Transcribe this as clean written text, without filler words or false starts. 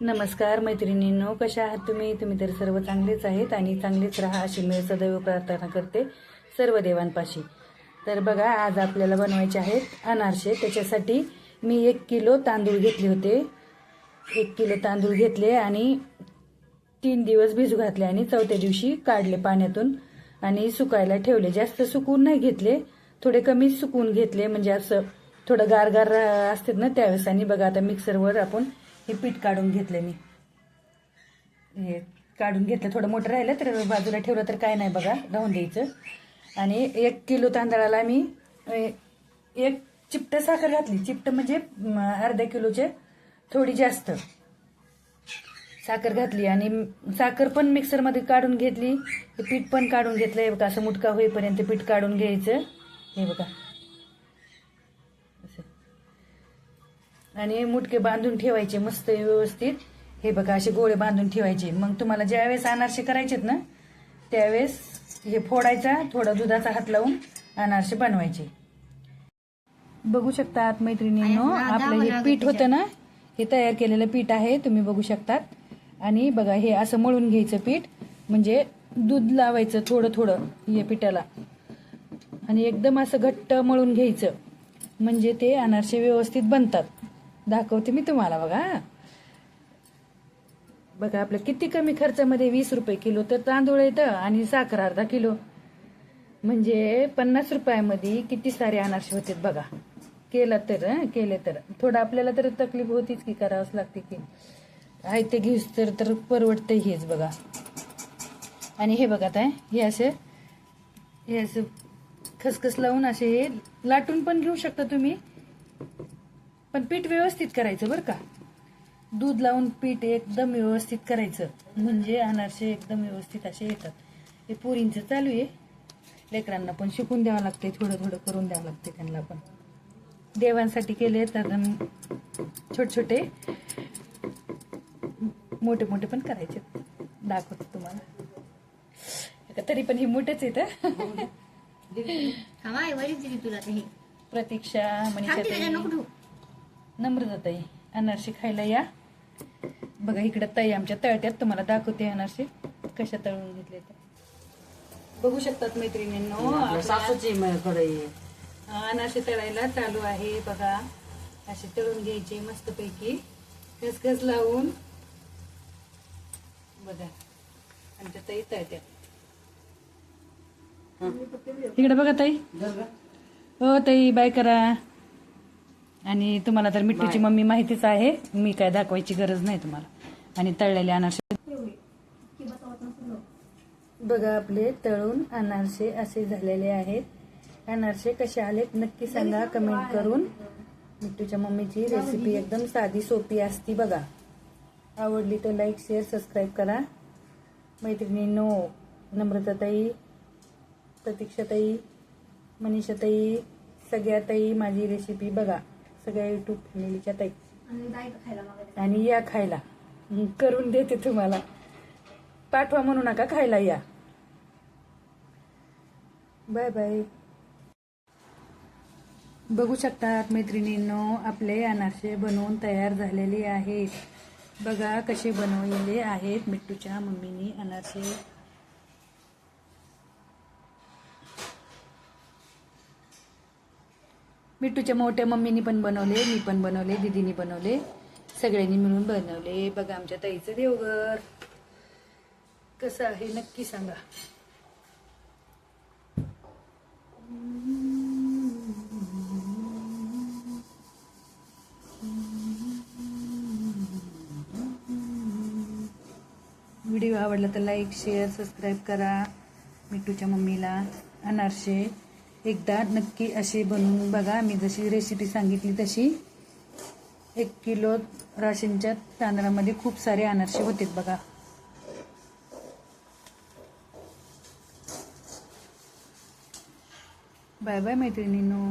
नमस्कार मैत्रिणींनो, कशा आहात तुम्ही तर सर्व चांगलेच आहेत आणि चांगलेच राहा अशी मी सदैव प्रार्थना करते सर्व देवांपाशी। तर बघा, आज आपल्याला बनवायचे आहेत अनारसे। त्याच्यासाठी मी 1 किलो तांदूळ घेतले होते। 1 किलो तांदूळ घेतले आणि 3 दिवस भिजू घातले आणि चौथ्या दिवशी काढले पाण्यातून आणि सुकायला ठेवले। जास्त सुकून नाही घेतले, थोडे कमी सुकून घेतले, म्हणजे असं थोडं गारगार असतात ना त्यावेळेस। आणि बघा, आता मिक्सरवर आपण हे पीठ काढून घेतले। मी हे काढून घेतलं, थोडं मोठं राहिलं तर बाजूला ठेवलं तर काय नाही, बघा राहून द्यायचं। आणि 1 किलो तांदळाला मी 1 चिपट साखर घातली। चिपट म्हणजे अर्धा किलोचे थोडी जास्त साखर घातली आणि साखर पण मिक्सरमध्ये काढून घेतली। हे पीठ पण काढून घेतलंय बघा, असं मुटका होईपर्यंत पीठ काढून घ्यायचं। हे बघा आणि मुटके बांधून ठेवायचे मस्त व्यवस्थित। हे बघा, असे गोळे बांधून ठेवायचे। मग तुम्हाला ज्यावेळेस अनारसे करायचेत ना त्यावेळेस हे फोडायचा, थोडा दुधाचा हात लावून अनारसे बनवायचे। बघू शकता मैत्रिणींनो, आपलं हे पीठ होतं ना, हे तयार केलेलं पीठ आहे, तुम्ही बघू शकतात। आणि बघा, हे असं मळून घ्यायचं पीठ, म्हणजे दूध लावायचं थोडं थोडं या पिठाला आणि एकदम असं घट्ट मळून घ्यायचं, म्हणजे ते अनारसे व्यवस्थित बनतात। दाखवते मी तुम्हाला, बघा बघा आपलं किती कमी खर्चामध्ये 20 रुपये किलो तर तांदूळ येतं आणि साखर अर्धा किलो, म्हणजे 50 रुपयामध्ये किती सारे अनारसे होते बघा। केलं तर थोडं आपल्याला तर तकलीफ होतीच की, करावंच लागते की, आहे ते घेऊस तर परवडतंय हेच बघा। आणि हे बघा, आता हे असं खसखस लावून असे हे लाटून पण घेऊ शकता तुम्ही, पण पीठ व्यवस्थित करायचं बरं का। दूध लावून पीठ एकदम व्यवस्थित करायचं, म्हणजे अनारसे एकदम व्यवस्थित असे येतात। हे पुरींचं चालू आहे, लेकरांना पण शिकून द्यावं लागते, थोडं थोडं करून द्यावं लागते त्यांना पण। देवांसाठी केले तर छोटे छोटे मोठे मोठे पण करायचे, दाखवते तुम्हाला। तरी पण हे मोठेच येतं। प्रतीक्षा, मनीषा, नम्रताई, अनारसे खायला या। बघा इकडे ताई आमच्या तळत्यात, तुम्हाला दाखवते अनारसे कशा तळून घेतले तर बघू शकतात मैत्रिणींनो। सासूची कढई अनारसे तळायला चालू आहे बघा। असे तळून घ्यायचे मस्तपैकी खसखस लावून, बघा आमच्या ताई तळत्यात। इकडे बघा ताई, हो ताई बाय करा। आणि तुम्हाला तर मिट्टूची मम्मी माहितीच आहे, मी काय दाखवायची गरज नाही तुम्हाला। आणि तळलेले अनारसे बघा, आपले तळून अनारसे असे झालेले आहेत। अनारसे कसे आलेत नक्की सांगा कमेंट करून। मिट्टूच्या मम्मीची रेसिपी एकदम साधी सोपी असती बघा। आवडली तर लाईक शेअर सबस्क्राईब करा मैत्रिणींनो। नम्रताताई, प्रतीक्षाताई, मनीषाताई, सगळ्या ताई माझी रेसिपी बघा, सगळ्या युट्यूब फॅमिलीच्या ताई। आणि या खायला, करून देते तुम्हाला, पाठवा म्हणू नका, खायला या। Bye bye. बघू शकतात मैत्रिणींनो, आपले अनारसे बनवून तयार झालेले आहेत। बघा कसे बनवलेले आहेत मिट्टूच्या मम्मीनी अनारसे। मिट्टूच्या मोठ्या मम्मीनी पण बनवले, मी पण बनवले, दीदीनी बनवले, सगळ्यांनी मिळून बनवले। बघा आमच्या ताईचं देवघर कसं आहे नक्की सांगा। व्हिडिओ आवडला तर लाईक शेअर सबस्क्राईब करा। मिट्टूच्या मम्मीला अनारसे एकदा नक्की असे बनवून बघा, मी जशी रेसिपी सांगितली तशी। 1 किलो राशनच्या तांदळामध्ये खूप सारे अनारसे होते बघा। बाय बाय मैत्रिणींनो।